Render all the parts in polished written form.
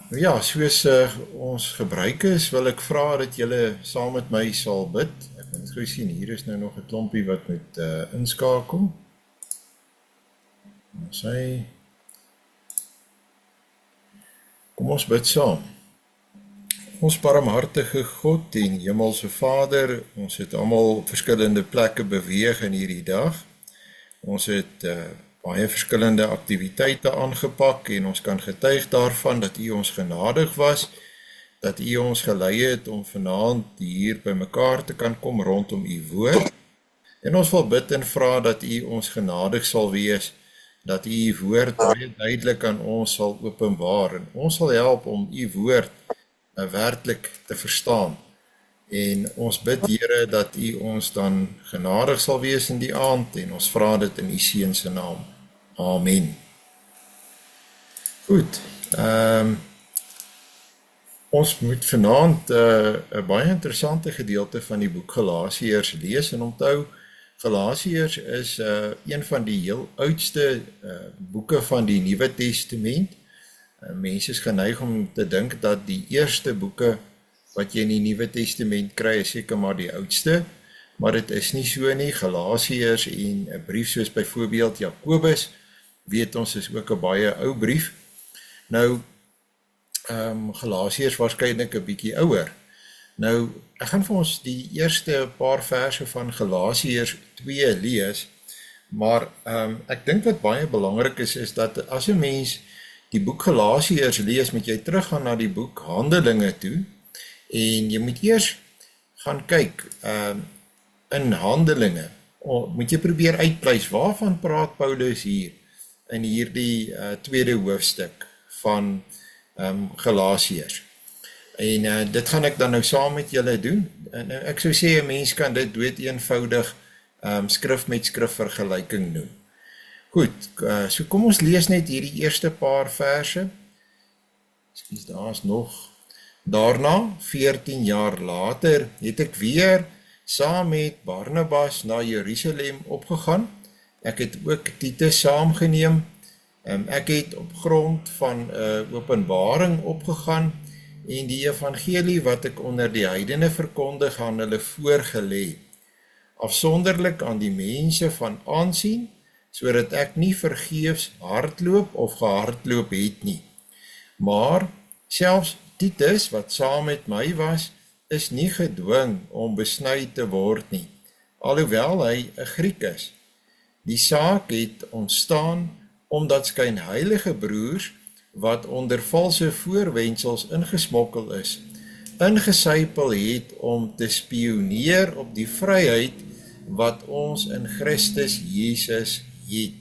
Nou ja, soos ons gebruik is, wil ek vra dat julle saam met my sal bid. Ek moet gou sien, hier is nou nog 'n klompie wat moet inskakel. Kom ons bid saam. Ons barmhartige God en Hemelse Vader, ons het almal op verskillende plekke beweeg in hierdie dag. Ons het baie verskillende aktiwiteite aangepak en ons kan getuig daarvan dat U ons genadig was, dat U ons gelei het om vanaand hier by mekaar te kan kom rondom U woord. En ons wil bid en vra dat U ons genadig sal wees, dat U woord baie duidelik aan ons sal openbaar en ons sal help om U woord werklik te verstaan. En ons bid Here dat U ons dan genadig sal wees in die aand en ons vra dit in U Seun se naam. Amen. Goed. Ons moet vanaand 'n baie interessante gedeelte van die boek Galasiërs lees en onthou Galasiërs is een van die heel oudste boeke van die Nuwe Testament. Mense is geneig om te dink dat die eerste boeke wat jy in die Nuwe Testament kry is seker maar die oudste, maar dit is nie so nie. Galasiërs en 'n brief soos byvoorbeeld Jakobus, weet ons is ook 'n baie ou brief. Nou, Galasiërs waarskynlik 'n bietjie ouer. Nou, ek gaan vir ons die eerste paar verse van Galasiërs 2 lees, maar ek dink wat baie belangrik is dat as 'n mens die boek Galasiërs lees, moet jy teruggaan na die boek Handelinge toe, en jy moet eers gaan kyk in Handelinge, moet jy probeer uitpleis, waarvan praat Paulus hier in hierdie tweede hoofstuk van Galasiërs. En dit gaan ek dan nou saam met julle doen. En ek sou sê 'n mens kan dit dood eenvoudig skrif met skrif vergelyking noem. Goed, so kom ons lees net hierdie eerste paar verse. Ekskuus, daar is nog. Daarna, 14 jaar later, het ek weer saam met Barnabas na Jerusalem opgegaan. Ek het ook Titus saamgeneem. Ek het op grond van openbaring opgegaan en die evangelie wat ek onder die heidene verkondig aan hulle voorgelê, afsonderlik aan die mense van aansien, sodat ek nie vergeefs hardloop of gehardloop het nie. Maar selfs Titus, wat saam met my was, is nie gedwing om besny te word nie, alhoewel hy 'n Griek is. Die saak het ontstaan omdat skynheilige broers, wat onder valse voorwendsels ingesmokkel is, ingesypel het om te spioneer op die vryheid wat ons in Christus Jesus het.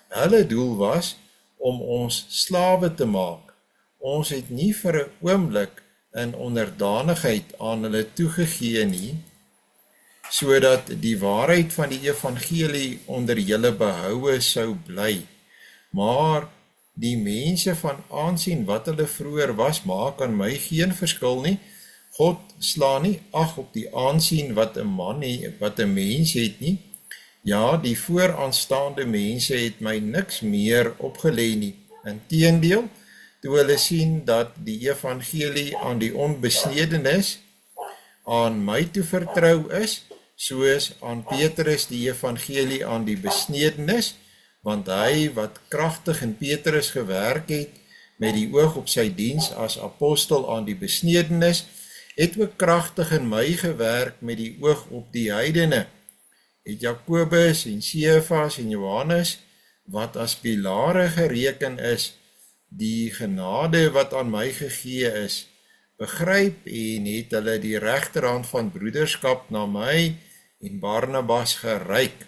Hulle doel was om ons slawe te maak. Ons het nie vir 'n oomblik in onderdanigheid aan hulle toegegee nie, sodat die waarheid van die evangelie onder julle behoue sou bly. Maar die mense van aansien wat hulle vroeër was, maak aan my geen verskil nie. God slaan nie ag op die aansien wat 'n man het, wat 'n mens het nie. Ja, die vooraanstaande mense het my niks meer opgelê nie. Inteendeel, toe hulle sien dat die evangelie aan die onbesnedenis aan my toe vertrou is, soos aan Petrus die evangelie aan die besnedenis, want hy wat kragtig in Petrus gewerk het, met die oog op sy diens as apostel aan die besnedenis, het ook kragtig in my gewerk met die oog op die heidene. Het Jakobus en Sefas en Johannes, wat as pilare gereken is, die genade wat aan my gegee is, begryp en het hulle die regterhand van broederskap na my en Barnabas gereik,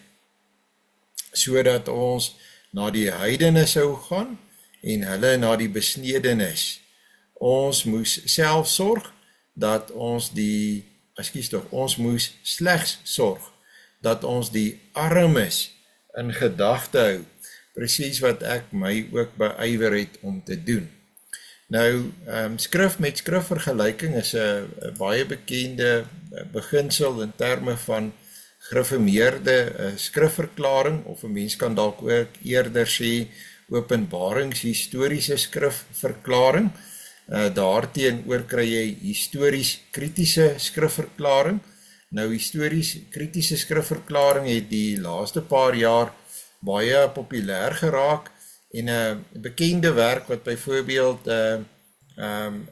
sodat ons na die heidene sou gaan en hulle na die besnedenis. Ons moes self sorg dat ons ons moes slegs sorg dat ons die armes in gedagte hou, presies wat ek my ook beywer het om te doen. Nou, skrif met skrif vergelyking is 'n baie bekende beginsel in terme van gereformeerde skrifverklaring, of 'n mens kan dalk ook eerder sê openbaringshistoriese skrifverklaring. Daarteenoor kry jy histories kritiese skrifverklaring. Nou histories kritiese skrifverklaring het die laaste paar jaar baie populêr geraak en 'n bekende werk wat byvoorbeeld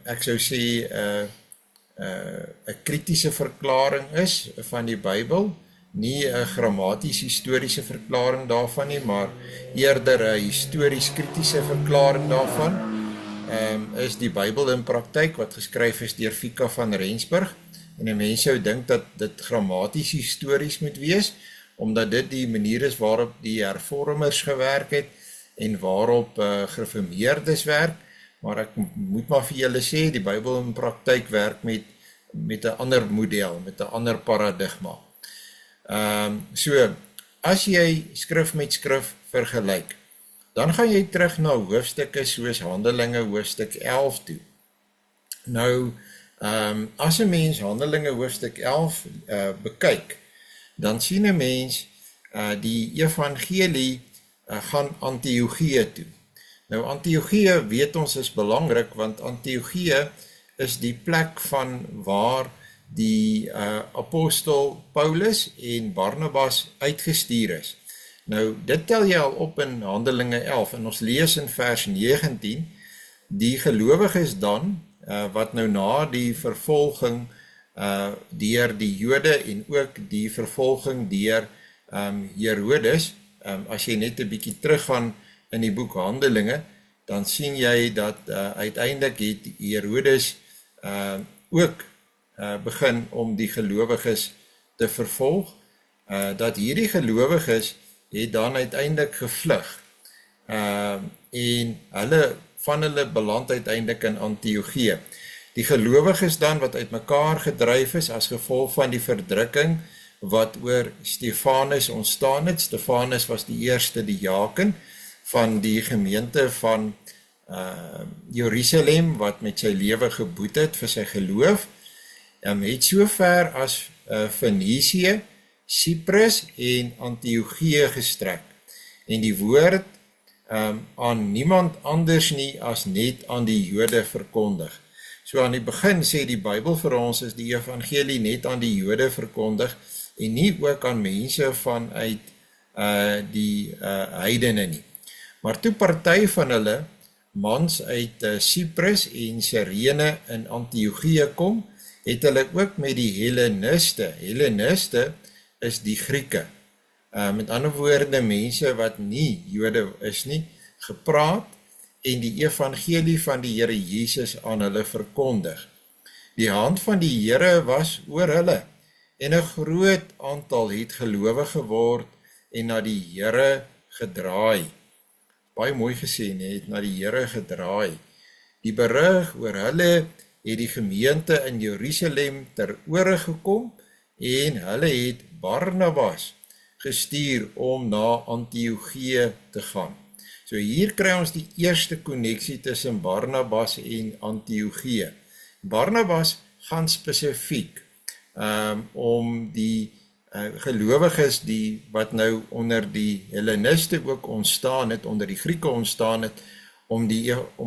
ek sou sê 'n kritiese verklaring is van die Bybel, nie 'n grammaties historiese verklaring daarvan nie, maar eerder 'n histories kritiese verklaring daarvan. Is die Bybel in praktyk wat geskryf is deur Fika van Rensburg, en 'n mens sou dink dat dit grammaties histories moet wees, omdat dit die manier is waarop die hervormers gewerk het en waarop gereformeerdes werk, maar ek moet maar vir julle sê, die Bybel in praktyk werk met 'n ander model, met 'n ander paradigma. So, as jy skrif met skrif vergelyk, dan gaan jy terug na hoofstukke soos Handelinge hoofstuk 11 toe. Nou, as 'n mens Handelinge hoofstuk 11 bekyk, dan sien 'n mens die evangelie gaan Antiochië toe. Nou, Antiochië weet ons is belangrik, want Antiochië is die plek van waar die apostel Paulus en Barnabas uitgestuur is. Nou, dit tel jy al op in Handelinge 11, en ons lees in vers 19, die gelowiges dan, wat nou na die vervolging deur die Jode en ook die vervolging deur Herodes, as jy net 'n bietjie teruggaan in die boek Handelinge, dan sien jy dat uiteindelik het Herodes ook begin om die gelowiges te vervolg, dat hierdie gelowiges het dan uiteindelik gevlug, en van hulle beland uiteindelik in Antiochië. Die gelowiges dan wat uit mekaar gedryf is as gevolg van die verdrukking wat oor Stefanus ontstaan het. Stefanus was die eerste diaken van die gemeente van Jerusalem wat met sy lewe geboet het vir sy geloof. Het so ver as Fenisië, Cyprus en Antiochië gestrek. En die woord aan niemand anders nie as net aan die Jode verkondig. So aan die begin sê die Bybel vir ons is die evangelie net aan die Jode verkondig en nie ook aan mense vanuit die heidene nie. Maar toe party van hulle mans uit Cyprus en Cyrene in Antiochië kom, het hulle ook met die Helleniste. Helleniste is die Grieke. Met ander woorde, mense wat nie Jode is nie, gepraat en die evangelie van die Here Jesus aan hulle verkondig. Die hand van die Here was oor hulle en 'n groot aantal het gelowig geword en na die Here gedraai. Baie mooi gesê, het na die Here gedraai. Die berig oor hulle het die gemeente in Jerusalem ter ore gekom en hulle het Barnabas gestuur om na Antiochië te gaan. So hier kry ons die eerste koneksie tussen Barnabas en Antiochië. Barnabas gaan spesifiek om die gelowiges wat nou onder die Helleniste ook ontstaan het, onder die Grieke ontstaan het, om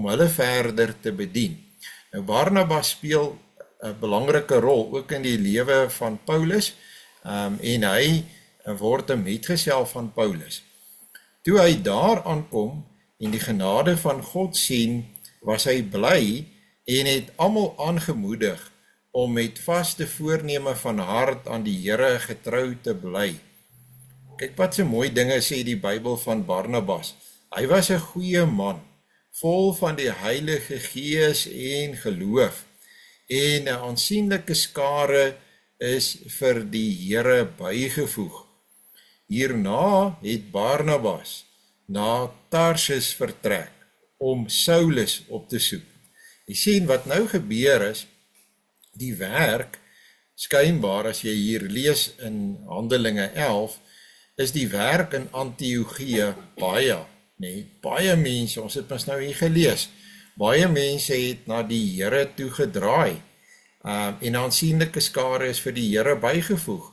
hulle verder te bedien. Nou Barnabas speel 'n belangrike rol ook in die lewe van Paulus, en hy word 'n metgesel van Paulus. Toe hy daar aankom en die genade van God sien, was hy bly en het almal aangemoedig om met vaste voorneme van hart aan die Here getrou te bly. Kyk wat so mooi dinge sê die Bybel van Barnabas. Hy was 'n goeie man, vol van die Heilige Gees en geloof, en 'n aansienlike skare is vir die Here bygevoeg. Hierna het Barnabas na Tarsus vertrek om Saulus op te soek. Jy sien wat nou gebeur is, die werk, skynbaar as jy hier lees in Handelinge 11, is die werk in Antiochië baie mense, ons het ons nou hier gelees, baie mense het na die Here toe gedraai, en aansienlike skare is vir die Here bygevoeg.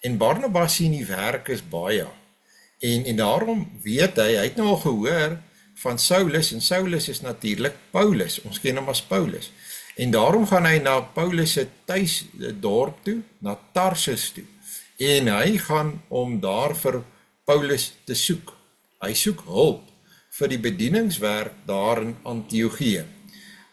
En Barnabas sien die werk is baie, en daarom weet hy het nou al gehoor van Saulus, en Saulus is natuurlik Paulus, ons ken hom as Paulus. En daarom gaan hy na Paulus se tuisdorp toe, na Tarsus toe. En hy gaan om daar vir Paulus te soek. Hy soek hulp vir die bedieningswerk daar in Antiochië.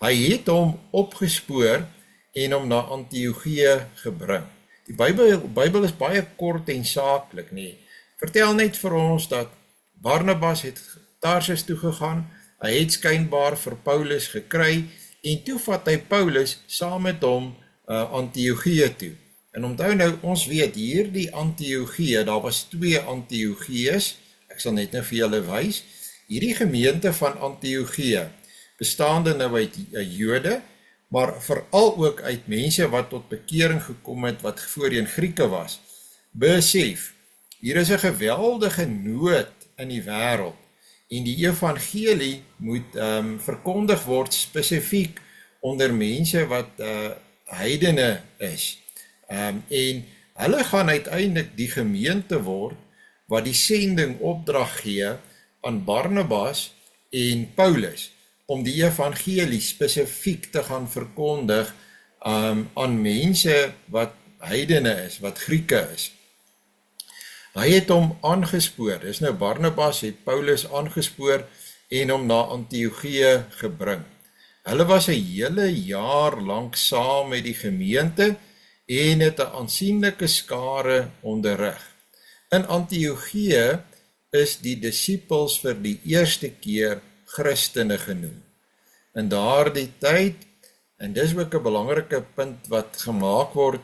Hy het hom opgespoor en hom na Antiochië gebring. Die Bybel is baie kort en saaklik, nee. Vertel net vir ons dat Barnabas het Tarsus toe gegaan, hy het skynbaar vir Paulus gekry, en toe vat hy Paulus saam met hom Antiochië toe. En onthou nou, ons weet hier die Antiochië, daar was 2 Antiochië's, ek sal net nou vir julle wys, hierdie gemeente van Antiochië, bestaande nou uit Jode, maar veral ook uit mense wat tot bekering gekom het, wat voorheen Grieke was. Besef, hier is 'n geweldige nood in die wêreld, en die evangelie moet verkondig word spesifiek onder mense wat heidene is. En hulle gaan uiteindelik die gemeente word wat die sending opdrag gee aan Barnabas en Paulus om die evangelie spesifiek te gaan verkondig aan mense wat heidene is, wat Grieke is. Hy het hom aangespoor, dis nou Barnabas het Paulus aangespoor en hom na Antiochië gebring. Hulle was 'n hele jaar lank saam met die gemeente en het 'n aansienlike skare onderrig. In Antiochië is die disippels vir die eerste keer Christene genoem. In daardie tyd, en dis ook 'n belangrike punt wat gemaak word,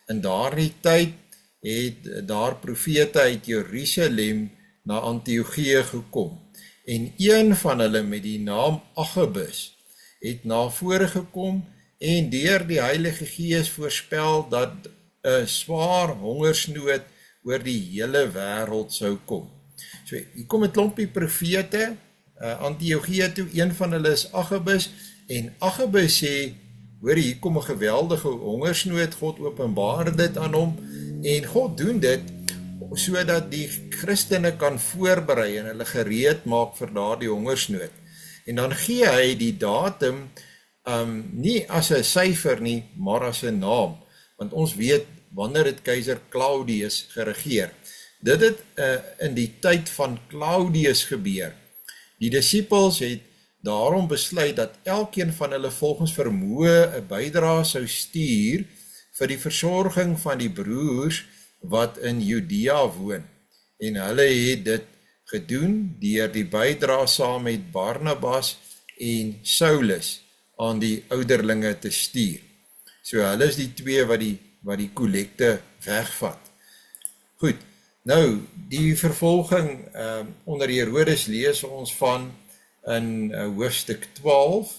in daardie tyd het daar profete uit Jerusalem na Antiochië gekom. En een van hulle met die naam Agabus het na vore gekom en deur die Heilige Gees voorspel dat 'n swaar hongersnood oor die hele wêreld sou kom. So, hier kom 'n klompie profete, Antiochië toe, een van hulle is Agabus, en Agabus sê, hoor, hier kom 'n geweldige hongersnood, God openbaar dit aan hom, en God doen dit, sodat die Christene kan voorberei en hulle gereed maak vir daardie hongersnood. En dan gee hy die datum, nie as 'n syfer nie, maar as 'n naam, want ons weet, wanneer het keiser Claudius geregeer. Dit het in die tyd van Claudius gebeur. Die disippels het daarom besluit dat elkeen van hulle volgens vermoë 'n bydrae sou stuur vir die versorging van die broers wat in Judea woon. En hulle het dit gedoen deur die bydrae saam met Barnabas en Saulus aan die ouderlinge te stuur. So hulle is die twee wat die kollekte wegvat. Goed, nou die vervolging onder Herodes lees ons van in hoofstuk 12.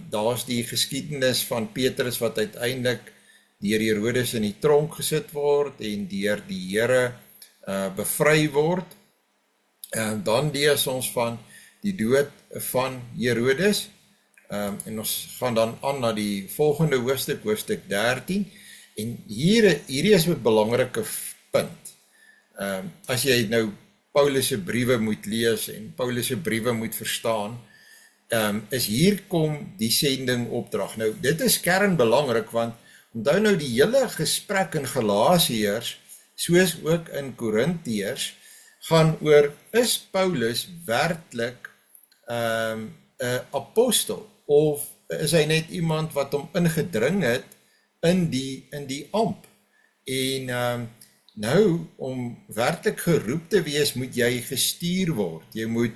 Daar is die geskiedenis van Petrus wat uiteindelik deur Herodes in die tronk gesit word en deur die Here bevry word. Dan lees ons van die dood van Herodes, en ons gaan dan aan na die volgende hoofstuk, hoofstuk 13, en hierdie is 'n belangrike punt. As jy nou Paulus se briewe moet lees en Paulus se briewe moet verstaan, is hier kom die sending opdrag. Nou, dit is kernbelangrik, want onthou nou die hele gesprek in Galasiërs, soos ook in Korintiërs, gaan oor, is Paulus werklik 'n apostel, of is hy net iemand wat hom ingedring het in die amp? En nou, om werklik geroep te wees, moet jy gestuur word. Jy moet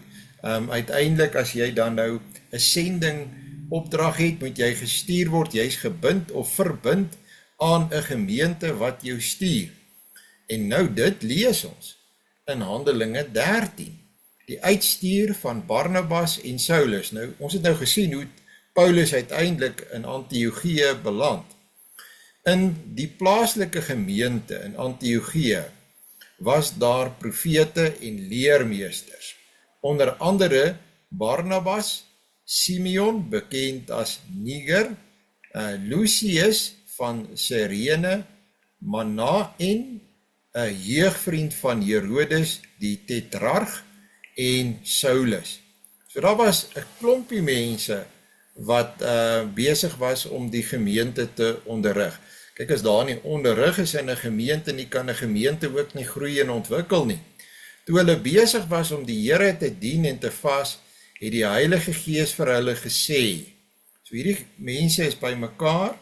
uiteindelik, as jy dan nou 'n sending opdrag het, moet jy gestuur word, jy is gebind of verbind aan 'n gemeente wat jou stuur. En nou dit lees ons in Handelinge 13, die uitstuur van Barnabas en Saulus. Nou, ons het nou gesien hoe Paulus uiteindelik in Antiochië beland. In die plaaslike gemeente in Antiochië was daar profete en leermeesters, onder andere Barnabas, Simeon, bekend as Niger, Lucius van Cyrene, Manaen, 'n jeugvriend van Herodes die tetrarg, en Saulus. So daar was 'n klompie mense wat besig was om die gemeente te onderrig. Kyk, as daar nie onderrig is in 'n gemeente nie, kan 'n gemeente ook nie groei en ontwikkel nie. Toe hulle besig was om die Here te dien en te vas, het die Heilige Gees vir hulle gesê. So hierdie mense is by mekaar,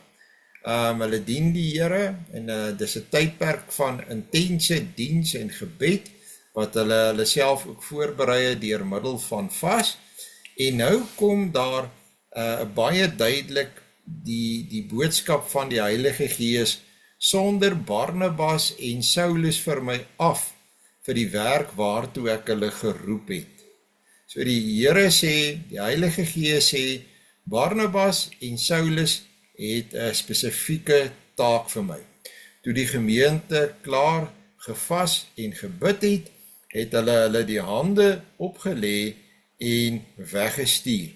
hulle dien die Here en dis 'n tydperk van intense diens en gebed wat hulle self ook voorberei het deur middel van vas. En nou kom daar baie duidelik die boodskap van die Heilige Gees: sonder Barnabas en Saulus vir my af vir die werk waartoe ek hulle geroep het. So die Here sê, die Heilige Gees sê, Barnabas en Saulus het 'n spesifieke taak vir my. Toe die gemeente klaar gevas en gebid het hulle die hande opgelê en weggestuur.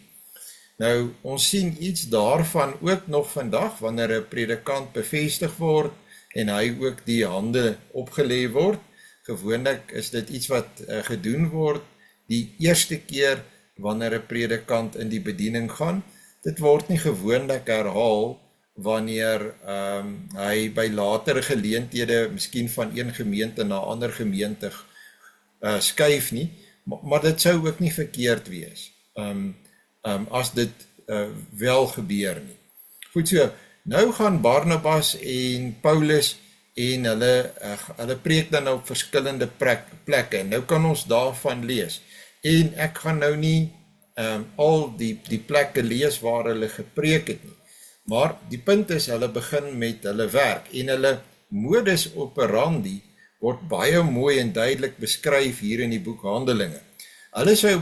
Nou, ons sien iets daarvan ook nog vandag, wanneer 'n predikant bevestig word en hy ook die hande opgelê word. Gewoonlik is dit iets wat gedoen word die eerste keer wanneer 'n predikant in die bediening gaan. Dit word nie gewoonlik herhaal wanneer hy by latere geleenthede miskien van een gemeente na ander gemeente skuif nie, maar dit sou ook nie verkeerd wees as dit wel gebeur nie. Goed so, nou gaan Barnabas en Paulus en hulle preek dan op verskillende plekke, en nou kan ons daarvan lees. En ek gaan nou nie al die plekke lees waar hulle gepreek het nie, maar die punt is, hulle begin met hulle werk, en hulle modus operandi word baie mooi en duidelik beskryf hier in die boek Handelinge. Hulle sou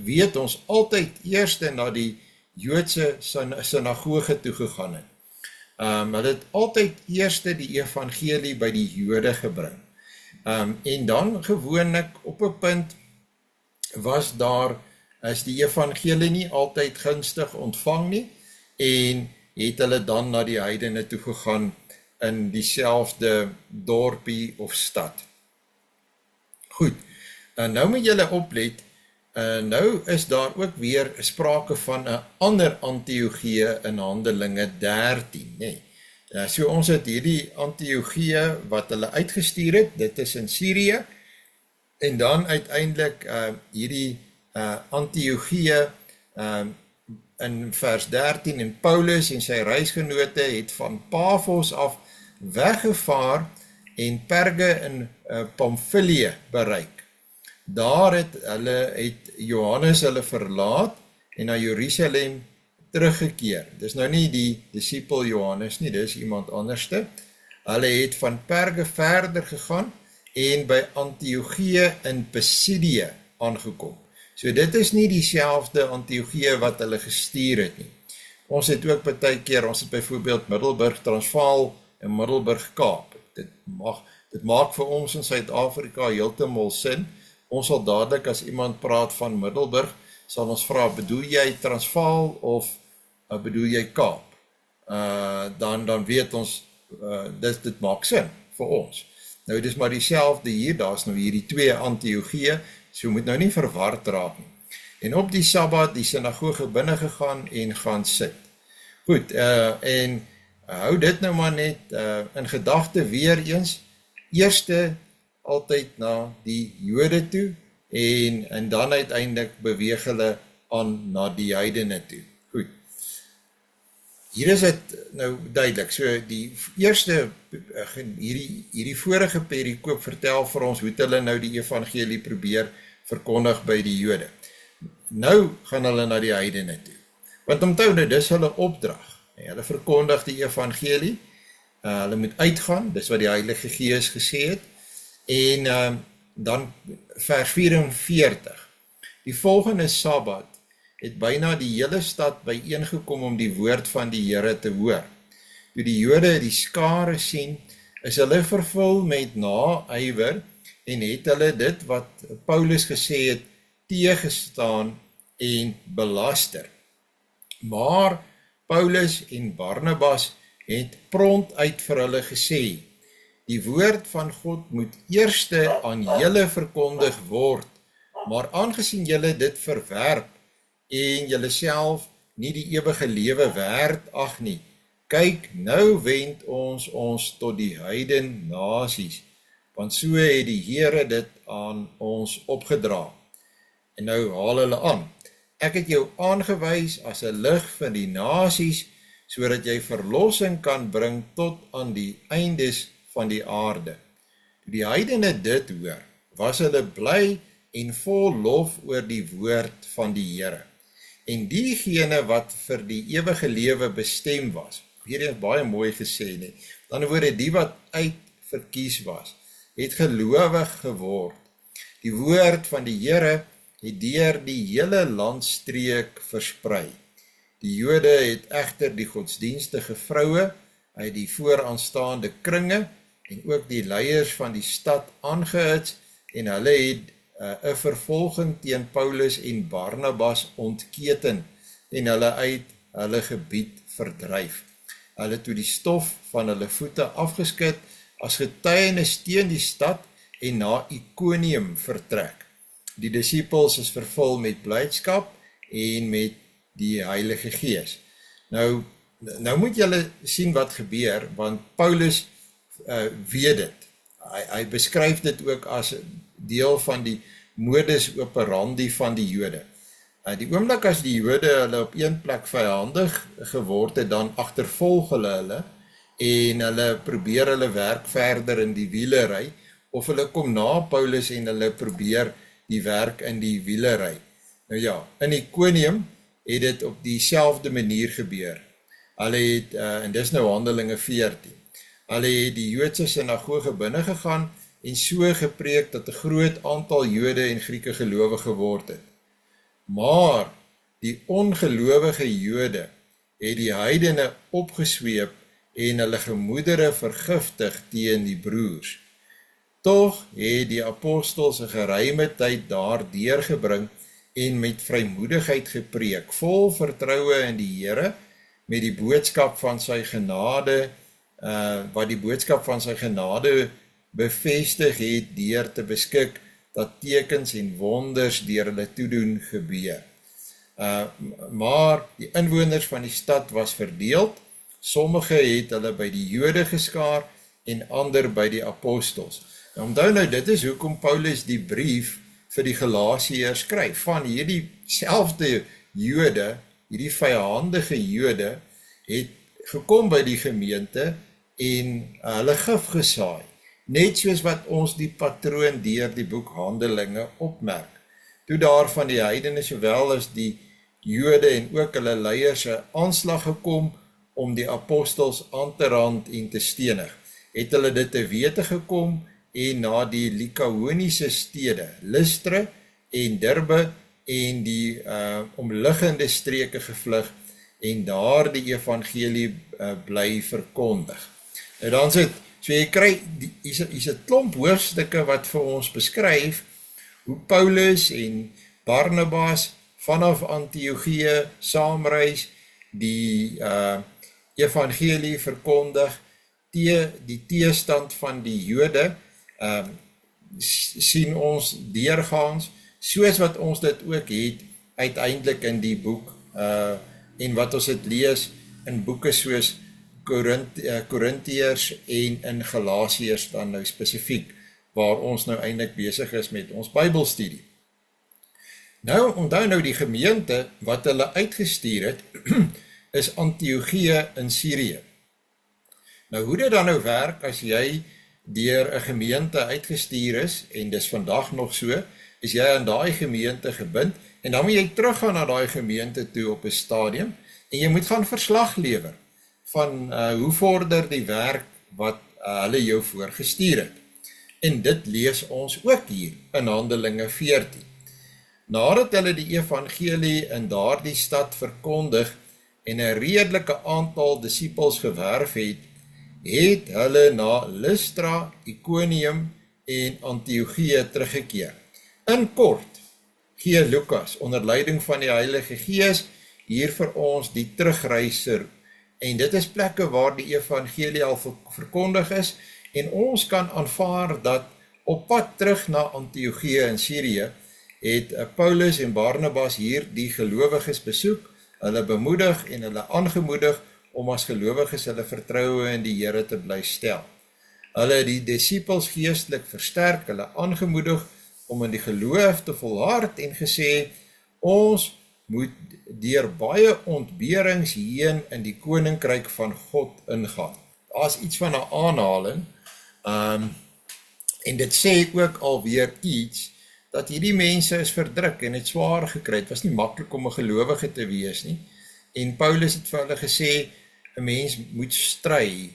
weet ons altyd eers na die Joodse sinagoge toegegaan het. Hulle het altyd eers die evangelie by die Jode gebring. En dan gewoonlik op 'n punt is die evangelie nie altyd gunstig ontvang nie, en het hulle dan na die heidene toegegaan in dieselfde dorpie of stad. Goed, nou moet julle oplet, nou is daar ook weer sprake van 'n ander Antiochie in Handelinge 13, nee. So ons het hierdie Antiochie wat hulle uitgestuur het, dit is in Syrië, en dan uiteindelik hierdie Antiochie in vers 13, en Paulus en sy reisgenote het van Paphos af weggevaar en Perge in Pamfilië bereik. Daar het Johannes hulle verlaat en na Jerusalem teruggekeer. Dis nou nie die disipel Johannes nie, dis iemand anderste. Hulle het van Perge verder gegaan en by Antiochie in Pisidië aangekom. So dit is nie dieselfde Antiochie wat hulle gestuur het nie. Ons het ook baie keer, ons het byvoorbeeld Middelburg Transvaal en Middelburg Kaap. Dit maak vir ons in Suid-Afrika heeltemal sin. Ons sal dadelik as iemand praat van Middelburg, sal ons vra, bedoel jy Transvaal of bedoel jy Kaap? Dan weet ons, dit maak sin vir ons. Nou, dit is maar dieselfde hier, daar is nou hier die twee Antiochie, so moet nou nie verward raak nie. En op die Sabbat die sinagoge binne gegaan en gaan sit. Goed, en hou dit nou maar net in gedagte weer eens, eerste altyd na die Jode toe, en dan uiteindelik beweeg hulle aan na die heidene toe. Goed. Hier is dit nou duidelik, so die eerste, hierdie vorige perikoop vertel vir ons hoe hulle nou die evangelie probeer verkondig by die Jode. Nou gaan hulle na die heidene toe. Want onthou dit, dis hulle opdrag. Hulle verkondig die evangelie, hulle moet uitgaan, dis wat die Heilige Gees gesê het, en dan vers 44, die volgende Sabbat het byna die hele stad byeengekom om die woord van die Here te hoor. Toe die Jode die skare sien, is hulle vervul met naaiwer en het hulle dit wat Paulus gesê het teëgestaan en belaster. Maar Paulus en Barnabas het prompt uit vir hulle gesê, die woord van God moet eerste aan julle verkondig word, maar aangesien julle dit verwerp en julle self nie die ewige lewe werd ag nie. Kyk, nou wend ons tot die heiden nasies, want so het die Here dit aan ons opgedra. En nou haal hulle aan. Ek het jou aangewys as 'n lig vir die nasies, sodat jy verlossing kan bring tot aan die eindes van die aarde. Toe die heidene dit hoor, was hulle bly en vol lof oor die woord van die Here. En diegene wat vir die ewige lewe bestem was, hierdie is baie mooi gesê, nie? Dan word die wat uitverkies was, het gelowig geword. Die woord van die Here het deur die hele landstreek versprei. Die Jode het egter die godsdienstige vroue uit die vooraanstaande kringe en ook die leiers van die stad aangehits en hulle het 'n vervolging teen Paulus en Barnabas ontketen en hulle uit hulle gebied verdryf. Hulle toe die stof van hulle voete afgeskit as getuienis teen die stad en na Iconium vertrek. Die disippels is vervul met blydskap en met die Heilige Gees. Nou moet julle sien wat gebeur, want Paulus weet dit. Hy beskryf dit ook as deel van die modus operandi van die Jode. Die oomblik as die Jode hulle op een plek vyandig geword het, dan agtervolg hulle en hulle probeer hulle werk verder in die wielery, of hulle kom na Paulus en hulle probeer die werk in die wielery. Nou ja, in Iconium het dit op dieselfde manier gebeur. Hulle het, en dis nou Handelinge 14, hulle het die Joodse sinagoge binne gegaan en so gepreek dat 'n groot aantal Jode en Grieke gelowig geword het. Maar die ongelowige Jode het die heidene opgesweep en hulle gemoedere vergiftig teen die broers. Tog het die apostels 'n geruime tyd daar deurgebring en met vrymoedigheid gepreek, vol vertroue in die Here, met die boodskap van sy genade, wat die boodskap van sy genade bevestig het deur te beskik dat tekens en wonders deur hulle toedoen gebeur. Maar die inwoners van die stad was verdeeld, sommige het hulle by die Jode geskaar en ander by die apostels. Nou, onthou nou, dit is hoekom Paulus die brief vir die Galasiërs skryf, van hierdie selfde Jode, hierdie vyandige Jode, het gekom by die gemeente en hulle gif gesaai, net soos wat ons die patroon deur die boek Handelinge opmerk. Toe daar van die heidene sowel as die Jode en ook hulle leiers 'n aanslag gekom om die apostels aan te rand en te stenig, het hulle dit te wete gekom en na die Likaoniese stede, Lystra en Derbe en die omliggende streke gevlug en daar die evangelie bly verkondig. Nou dan so jy kry, hier's 'n klomp hoofstukke wat vir ons beskryf hoe Paulus en Barnabas vanaf Antiochië saamreis, die evangelie verkondig, die teestand van die Jode, sien ons deurgaans, soos wat ons dit ook het, uiteindelik in die boek, en wat ons het lees in boeke soos Korintiërs en in Galasiërs dan nou spesifiek, waar ons nou eintlik besig is met ons Bybelstudie. Nou, onthou nou die gemeente wat hulle uitgestuur het, is Antiochië in Syrië. Nou, hoe dit dan nou werk as jy deur 'n gemeente uitgestuur is, en dis vandag nog so, is jy aan daai gemeente gebind, en dan moet jy teruggaan na daai gemeente toe op 'n stadium, en jy moet gaan verslag lewer van hoe vorder die werk wat hulle jou voorgestuur het. En dit lees ons ook hier in Handelinge 14. Nadat hulle die evangelie in daardie stad verkondig en 'n redelike aantal disippels gewerf het, het hulle na Lystra, Iconium en Antiochië teruggekeer. In kort gee Lukas onder leiding van die Heilige Gees hier vir ons die terugreiser, en dit is plekke waar die evangelie al verkondig is, en ons kan aanvaar dat op pad terug na Antiochië in Syrië het Paulus en Barnabas hier die gelowiges besoek, hulle bemoedig en hulle aangemoedig om as gelowiges hulle vertroue in die Here te bly stel. Hulle het die disippels geestelik versterk, hulle aangemoedig om in die geloof te volhard en gesê, ons moet deur baie ontberings heen in die koninkryk van God ingaan. Daar is iets van 'n aanhaling, en dit sê ook alweer iets, dat hierdie mense is verdruk en het swaar gekry. Het was nie maklik om 'n gelowige te wees nie. En Paulus het vir hulle gesê, 'n mens moet stry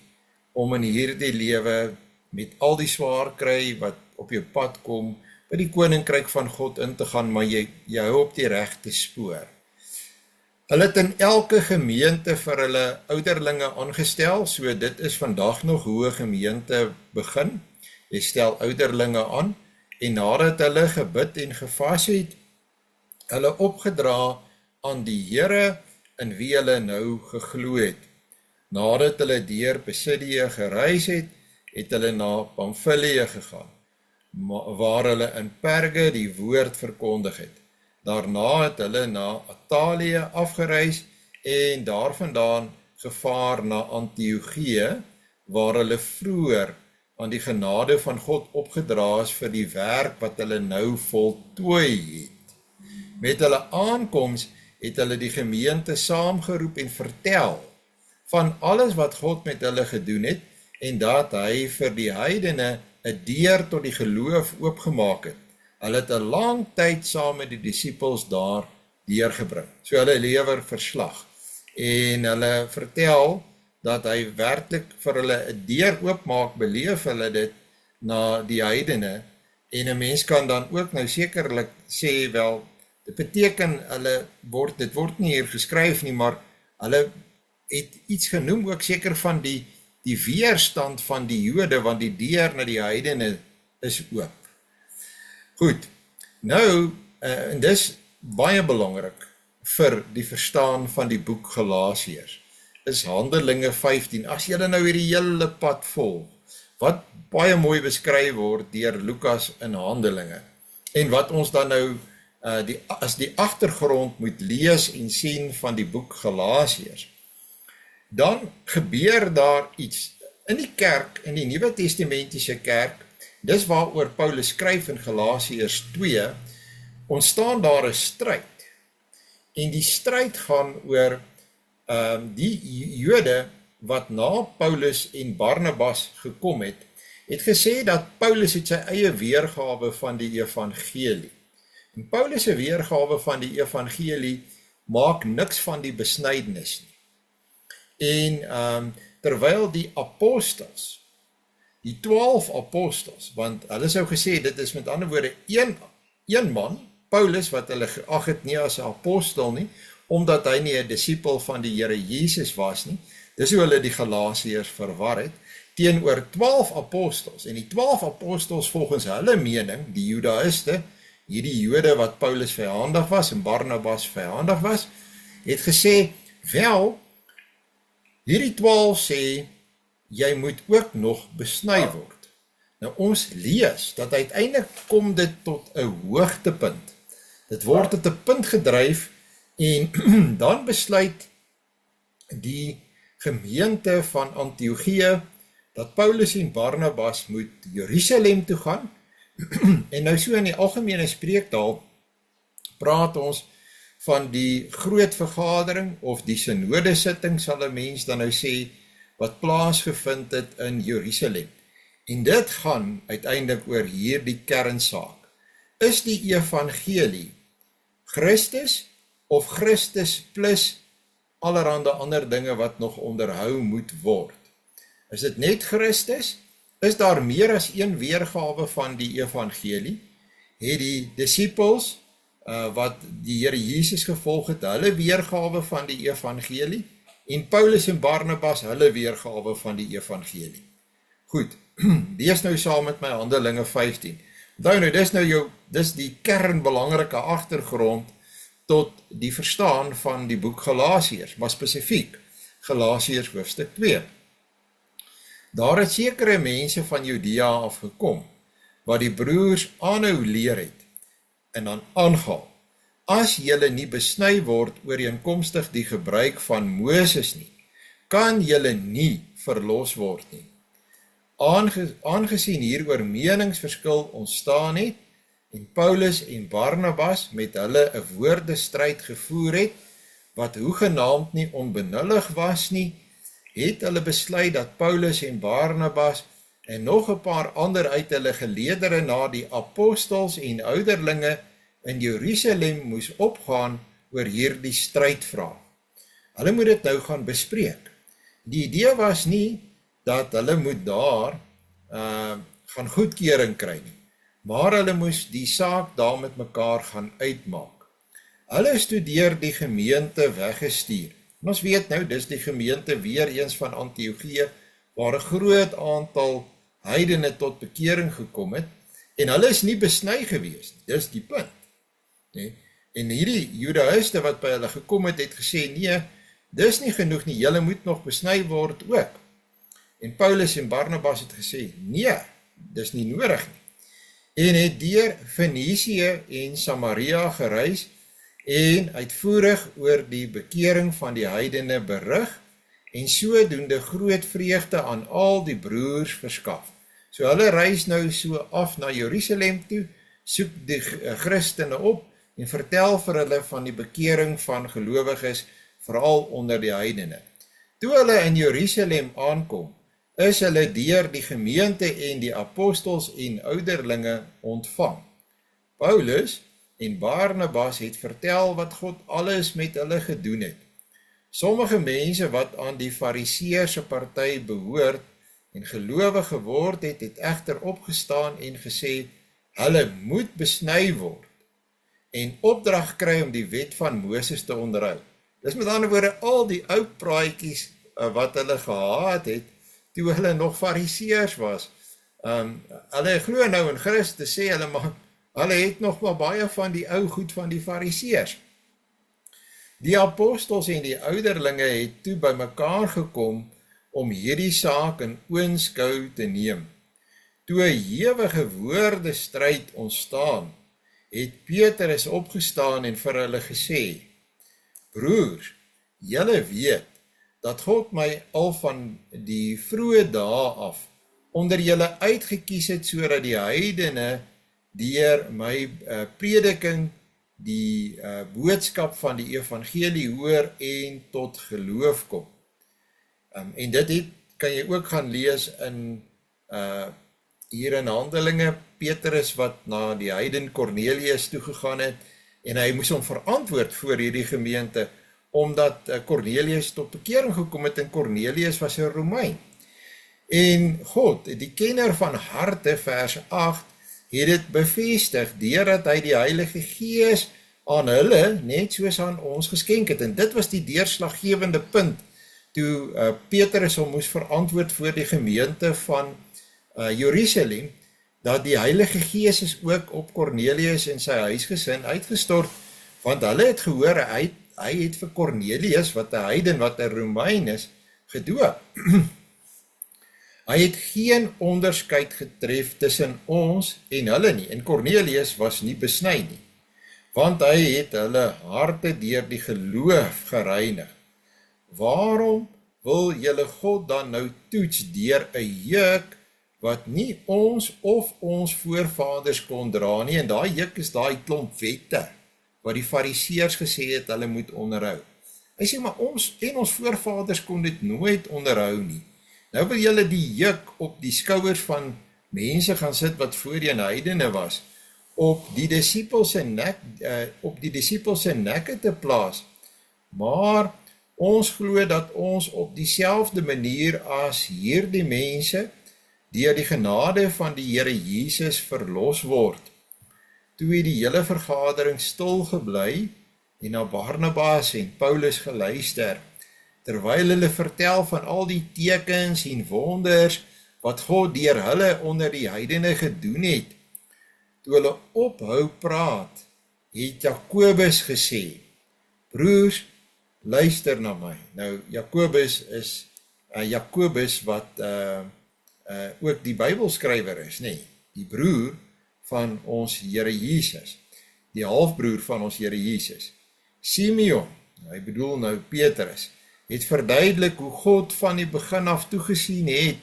om in hierdie lewe met al die swaar kry wat op jou pad kom, by die koninkryk van God in te gaan, maar jy hou op die regte spoor. Hulle het in elke gemeente vir hulle ouderlinge aangestel, so dit is vandag nog hoe 'n gemeente begin. Jy stel ouderlinge aan, en nadat hulle gebid en gevas het, hulle opgedra aan die Here in wie hulle nou geglo het. Nadat hulle deur Pisidië gereis het, het hulle na Pamfilië gegaan, waar hulle in Perge die woord verkondig het. Daarna het hulle na Attalië afgereis en daarvandaan gevaar na Antiochië, waar hulle vroeër aan die genade van God opgedra is vir die werk wat hulle nou voltooi het. Met hulle aankoms het hulle die gemeente saamgeroep en vertel van alles wat God met hulle gedoen het en dat hy vir die heidene 'n deur tot die geloof oopgemaak het. Hulle het 'n lang tyd saam met die disippels daar deurgebring. So hulle lewer verslag en hulle vertel dat hy werklik vir hulle 'n deur oopmaak, beleef hulle dit na die heidene, en 'n mens kan dan ook nou sekerlik sê, wel, dit beteken dit word nie hier geskryf nie, maar hulle het iets genoem ook seker van die weerstand van die Jode, want die deur na die heidene is oop. Goed, nou, en dis baie belangrik vir die verstaan van die boek Galasiërs, is Handelinge 15, as julle nou hierdie hele pad volg, wat baie mooi beskryf word deur Lukas in Handelinge, en wat ons dan nou as die agtergrond moet lees en sien van die boek Galasiërs, dan gebeur daar iets in die kerk, in die Nuwe Testamentiese kerk, dis waaroor Paulus skryf in Galasiërs 2, ontstaan daar 'n stryd, en die stryd gaan oor die Jode wat na Paulus en Barnabas gekom het gesê dat Paulus het sy eie weergawe van die evangelie. En Paulus se weergawe van die evangelie maak niks van die besnydenis nie. En terwyl die apostels, die 12 apostels, want hulle sou gesê, dit is met ander woorde een man, Paulus, wat hulle geag het nie as 'n apostel nie, omdat hy nie 'n disipel van die Here Jesus was nie. Dis hoe hulle die Galasiërs verwar het, teenoor 12 apostels, en die 12 apostels volgens hulle mening, die Judaïste, hierdie Jode wat Paulus vyandig was en Barnabas vyandig was, het gesê, wel, hierdie 12 sê, jy moet ook nog besny word. Nou ons lees, dat uiteindelik kom dit tot 'n hoogtepunt. Dit word tot 'n punt gedryf, en dan besluit die gemeente van Antiochië, dat Paulus en Barnabas moet Jerusalem toe gaan, en nou so in die algemene spreektaal, praat ons van die groot vergadering, of die synodesitting, sal 'n mens dan nou sê, wat plaasgevind het in Jerusalem. En dit gaan uiteindelik oor hierdie kernsaak. Is die evangelie Christus, of Christus plus allerhande ander dinge wat nog onderhou moet word? Is dit net Christus? Is daar meer as een weergawe van die evangelie? Het die disciples, wat die Here Jesus gevolg het, hulle weergawe van die evangelie, en Paulus en Barnabas hulle weergawe van die evangelie? Goed, lees nou saam met my Handelinge 15. Nou, dis die kernbelangrike agtergrond tot die verstaan van die boek Galasiërs, maar spesifiek Galasiërs hoofstuk 2. Daar het sekere mense van Judea afgekom, wat die broers aanhou leer het, en dan aangehaal. As julle nie besny word ooreenkomstig die gebruik van Moses nie, kan julle nie verlos word nie. Aangesien hieroor meningsverskil ontstaan het, en Paulus en Barnabas met hulle 'n woordestryd gevoer het, wat hoegenaamd nie onbenullig was nie, het hulle besluit dat Paulus en Barnabas en nog 'n paar ander uit hulle geleedere na die apostels en ouderlinge in Jerusalem moes opgaan oor hierdie strydvraag. Hulle moet dit nou gaan bespreek. Die idee was nie dat hulle moet daar gaan goedkeuring kry nie, maar hulle moes die saak daar met mekaar gaan uitmaak. Hulle is toe deur die gemeente weggestuur. En ons weet nou, dis die gemeente weer eens van Antiochië, waar 'n groot aantal heidene tot bekering gekom het, en hulle is nie besny gewees, dis die punt. Nee? En hierdie Judaïste wat by hulle gekom het, het gesê, nee, dis nie genoeg nie, julle moet nog besny word ook. En Paulus en Barnabas het gesê, nee, dis nie nodig nie. En het deur Fenisië en Samaria gereis, en uitvoerig oor die bekering van die heidene berig, en sodoende groot vreugde aan al die broers verskaf. So hulle reis nou so af na Jerusalem toe, soek die Christene op, en vertel vir hulle van die bekering van gelowiges, veral onder die heidene. Toe hulle in Jerusalem aankom, is hulle deur die gemeente en die apostels en ouderlinge ontvang. Paulus en Barnabas het vertel wat God alles met hulle gedoen het. Sommige mense wat aan die Fariseëse party behoort en gelowig geword het, het egter opgestaan en gesê, hulle moet besny word en opdrag kry om die wet van Moses te onderhou. Dis met ander woorde al die ou praatjies wat hulle gehaat het, toe hulle nog Fariseërs was. Hulle glo nou in Christus, sê hulle, maar hulle het nog maar baie van die ou goed van die Fariseërs. Die apostels en die ouderlinge het toe by mekaar gekom om hierdie saak in oënskou te neem. Toe 'n ewige woordestryd ontstaan, het Petrus opgestaan en vir hulle gesê, broers, julle weet dat God my al van die vroeë dae af onder julle uitgekies het, sodat die heidene deur my prediking die boodskap van die evangelie hoor en tot geloof kom. En dit kan jy ook gaan lees in hier in Handelinge, Petrus wat na die heiden Cornelius toegegaan het, en hy moes hom verantwoord voor hierdie gemeente, omdat Cornelius tot bekering gekom het, en Cornelius was 'n Romein. En God, die kenner van harte, vers 8, het dit bevestig, deurdat hy die Heilige Gees aan hulle, net soos aan ons geskenk het. En dit was die deurslaggewende punt, toe Petrus hom moes verantwoord voor die gemeente van Jerusalem, dat die Heilige Gees is ook op Cornelius en sy huisgesin uitgestort, want hulle het gehoor, hy het vir Cornelius, wat 'n heiden, wat 'n Romein is, gedoop. Hy het geen onderskeid getref tussen ons en hulle nie, en Cornelius was nie besny nie, want hy het hulle harte deur die geloof gereinig. Waarom wil julle God dan nou toets deur 'n juk wat nie ons of ons voorvaders kon dra nie? En daai juk is daai klomp wette wat die Fariseërs gesê het hulle moet onderhou. Hy sê, maar ons en ons voorvaders kon dit nooit onderhou nie. Nou wil julle die juk op die skouers van mense gaan sit wat voorheen heidene was, op die disippels se nekke te plaas. Maar ons glo dat ons op dieselfde manier as hierdie mense deur die genade van die Here Jesus verlos word. Toe het die hele vergadering stil gebly en na Barnabas en Paulus geluister, terwyl hulle vertel van al die tekens en wonders wat God deur hulle onder die heidene gedoen het. Toe hulle ophou praat, het Jakobus gesê, broers, luister na my. Nou, Jakobus is Jakobus wat ook die Bybelskrywer is, nee, die broer van ons Here Jesus. die halfbroer van ons Here Jesus. Simeon, hy bedoel nou Petrus, het verduidelik hoe God van die begin af toegesien het,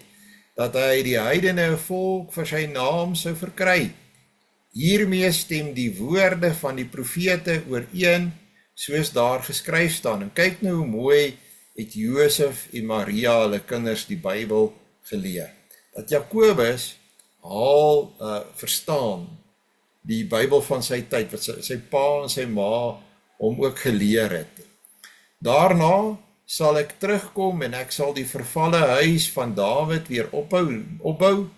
dat hy die heidene volk vir sy naam sou verkry. Hiermee stem die woorde van die profete ooreen, soos daar geskryf staan. En kyk nou hoe mooi het Josef en Maria hulle kinders die Bybel geleer. Dat Jakobus verstaan die Bybel van sy tyd, wat sy pa en sy ma hom ook geleer het. Daarna sal ek terugkom en ek sal die vervalle huis van Dawid weer opbou,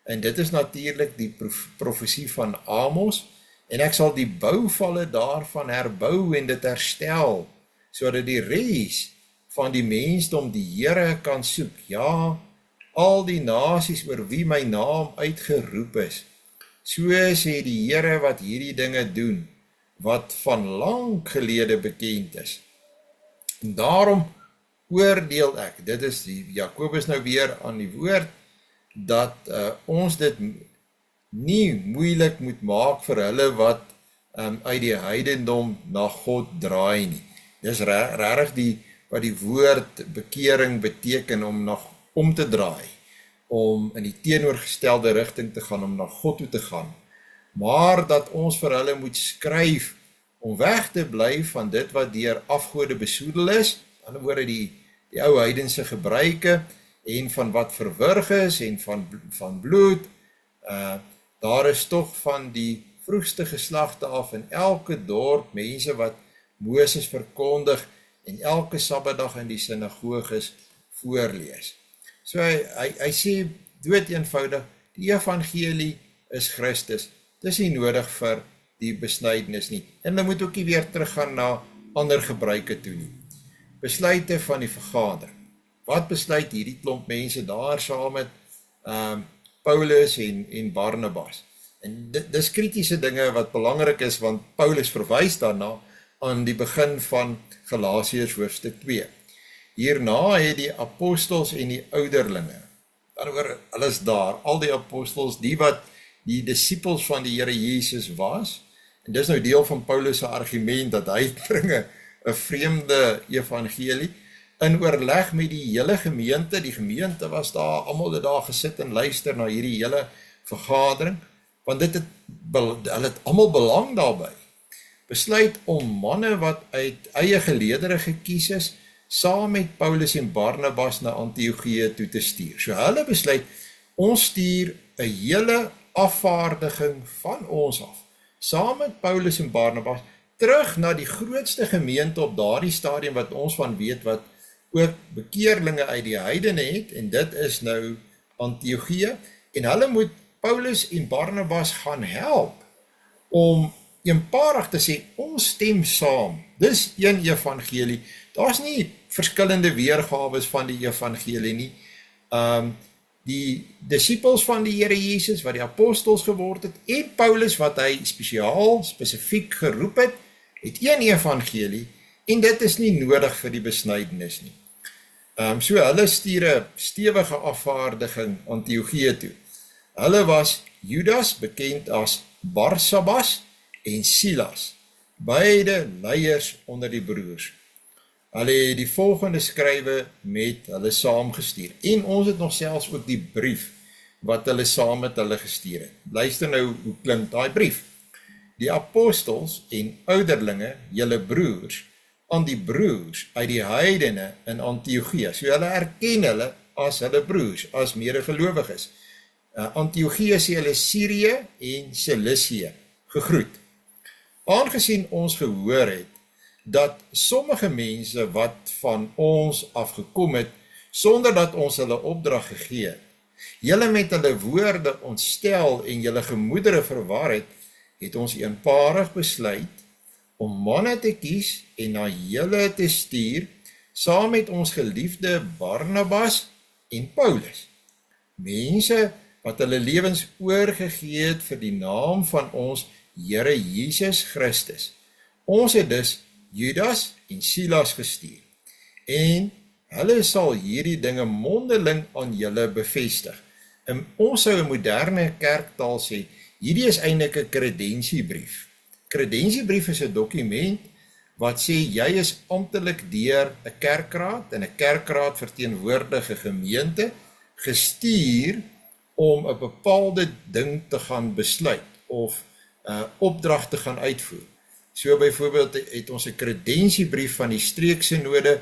en dit is natuurlik die profesie van Amos, en ek sal die bouvalle daarvan herbou en dit herstel, sodat die res van die mensdom die Here kan soek. Ja, al die nasies oor wie my naam uitgeroep is, so sê die Here wat hierdie dinge doen, wat van lank gelede bekend is. En daarom oordeel ek, dit is die Jakobus nou weer aan die woord, dat ons dit nie moeilik moet maak vir hulle wat uit die heidendom na God draai nie. Dis regtig wat die woord bekering beteken, om te draai, om in die teenoorgestelde rigting te gaan, om na God toe te gaan, maar dat ons vir hulle moet skryf, om weg te bly van dit wat deur afgode besoedel is, aan die woorde die ou heidense gebruike, en van wat verwrig is, en van bloed, daar is toch van die vroegste geslagte af, in elke dorp mense wat Moses verkondig, en elke Sabbatdag in die sinagoges voorlees. So hy sê dood eenvoudig, die evangelie is Christus, dit is nie nodig vir die besnydenis nie, en hulle moet ook nie weer teruggaan na ander gebruike toe nie. Besluite van die vergadering. Wat besluit hierdie klomp mense daar saam met Paulus en Barnabas? En dis kritiese dinge wat belangrik is, want Paulus verwys daarna aan die begin van Galasiërs hoofstuk 2. Hierna het die apostels en die ouderlinge, daaroor hulle is daar, al die apostels, die wat die disippels van die Here Jesus was, en dis nou deel van Paulus' argument, dat hy bringe 'n vreemde evangelie, in oorleg met die hele gemeente, die gemeente was daar, almal het daar gesit en luister na hierdie hele vergadering, want hulle het almal belang daarby, besluit om manne wat uit eie geleedere gekies is, saam met Paulus en Barnabas na Antiochië toe te stuur. So hulle besluit, ons stuur 'n hele afvaardiging van ons af, saam met Paulus en Barnabas, terug na die grootste gemeente op daardie stadium wat ons van weet, wat ook bekeerlinge uit die heidene het, en dit is nou Antiochië, en hulle moet Paulus en Barnabas gaan help, om eenparig te sê, ons stem saam, dis een evangelie, daar is nie verskillende weergawes van die evangelie nie, die disippels van die Here Jesus, wat die apostels geword het, en Paulus, wat hy spesifiek geroep het een evangelie, en dit is nie nodig vir die besnydenis nie. So hulle stuur 'n stewige afvaardiging Antiochië toe. Hulle was Judas, bekend as Barsabas, en Silas, beide leiers onder die broers. Hulle het die volgende skrywe met hulle saamgestuur, en ons het nog selfs ook die brief, wat hulle saam met hulle gestuur het. Luister nou hoe klink daai brief. Die apostels en ouderlinge, julle broers, aan die broers uit die heidene in Antiochië. So hulle erken hulle as hulle broers, as medegelowiges. Antiochië sê hulle Sirië en Cilicië gegroet. Aangesien ons gehoor het, dat sommige mense wat van ons afgekom het, sonder dat ons hulle opdrag gegee het, julle met hulle woorde ontstel en julle gemoedere verwar het ons eenparig besluit om manne te kies en na julle te stuur, saam met ons geliefde Barnabas en Paulus. Mense wat hulle lewens oorgegee het vir die naam van ons Here Jesus Christus. Ons het dus Judas en Silas gestuur, en hulle sal hierdie dinge mondeling aan julle bevestig. En ons sou 'n moderne kerktaal sê, hierdie is eintlik 'n kredensiebrief. Kredensiebrief is 'n dokument wat sê jy is amptelik deur 'n kerkraad, en 'n kerkraad verteenwoordig 'n gemeente, gestuur om 'n bepaalde ding te gaan besluit, of opdrag te gaan uitvoer. So byvoorbeeld het ons 'n kredensiebrief van die streeksinode,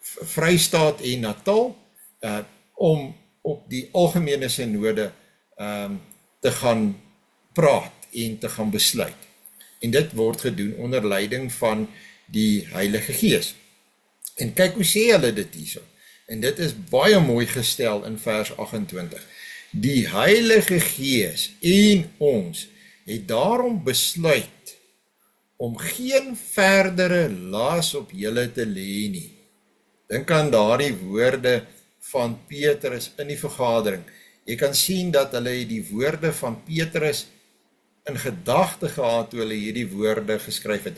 Vrystaat en Natal, om op die algemene sinode te gaan praat en te gaan besluit. En dit word gedoen onder leiding van die Heilige Gees. En kyk hoe sê hulle dit hierso. En dit is baie mooi gestel in vers 28. Die Heilige Gees en ons het daarom besluit om geen verdere las op julle te lê nie. Dink aan daardie woorde van Petrus in die vergadering. Jy kan sien dat hulle die woorde van Petrus in gedagte gehad toe hulle hierdie woorde geskryf het.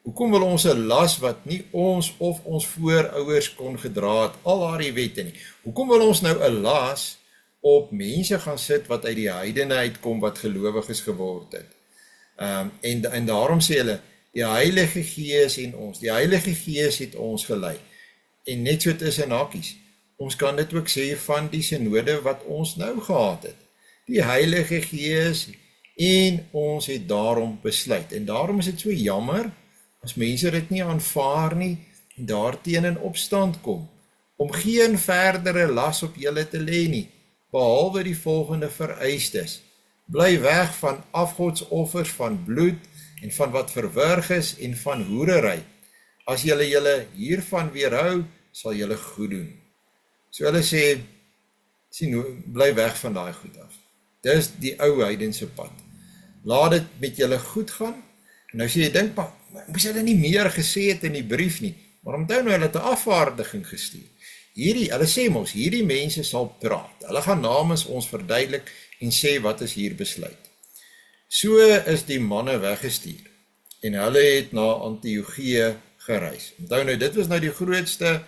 Hoekom wil ons 'n las wat nie ons of ons voorouers kon gedra het, al daardie wette nie? Hoekom wil ons nou 'n las op mense gaan sit wat uit die heidene uitkom, wat gelowiges geword het? En daarom sê hulle, die Heilige Gees en ons, die Heilige Gees het ons gelei. En net so tussen hakies, ons kan dit ook sê van die sinode wat ons nou gehad het. Die Heilige Gees en ons het daarom besluit. En daarom is dit so jammer, as mense dit nie aanvaar nie, en daarteen in opstand kom, om geen verdere las op julle te lê nie, behalwe die volgende vereistes. Bly weg van afgodsoffers, van bloed, en van wat verwrig is, en van hoerery. As julle hiervan weerhou, sal julle goed doen. So hulle sê, bly weg van daai goed af. Dis die ou heidense pad. Laat dit met julle goed gaan. En nou sê jy, dink maar, moes hulle nie meer gesê het in die brief nie, maar onthou nou, hulle het 'n afvaardiging gestuur. Hulle sê mos, hierdie mense sal praat. Hulle gaan namens ons verduidelik en sê wat is hier besluit. So is die manne weggestuur. En hulle het na Antiochië gereis. Onthou nou, dit was nou die grootste